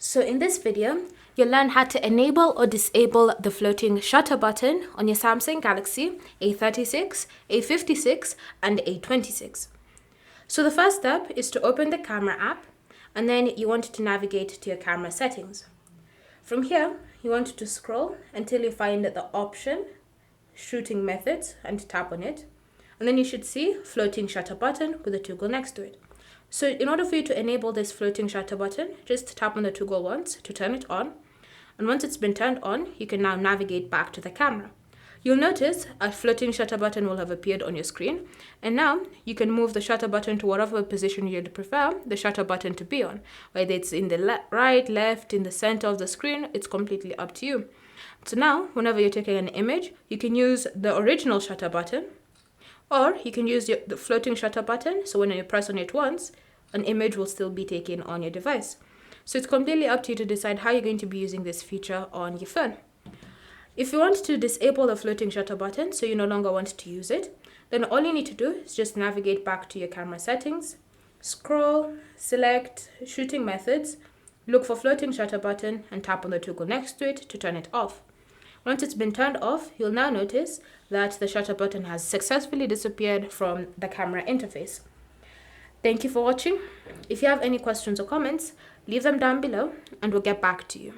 So in this video, you'll learn how to enable or disable the floating shutter button on your Samsung Galaxy A36, A56 and A26. So the first step is to open the camera app, and then you want to navigate to your camera settings. From here, you want to scroll until you find the option shooting methods and tap on it. And then you should see floating shutter button with a toggle next to it. So in order for you to enable this floating shutter button, just tap on the toggle once to turn it on. And once it's been turned on, you can now navigate back to the camera. You'll notice a floating shutter button will have appeared on your screen. And now you can move the shutter button to whatever position you'd prefer the shutter button to be on. Whether it's in the right, left, in the center of the screen, it's completely up to you. So now, whenever you're taking an image, you can use the original shutter button, or you can use the floating shutter button, so when you press on it once, an image will still be taken on your device. So it's completely up to you to decide how you're going to be using this feature on your phone. If you want to disable the floating shutter button, so you no longer want to use it, then all you need to do is just navigate back to your camera settings, scroll, select shooting methods, look for floating shutter button and tap on the toggle next to it to turn it off. Once it's been turned off, you'll now notice that the shutter button has successfully disappeared from the camera interface. Thank you for watching. If you have any questions or comments, leave them down below and we'll get back to you.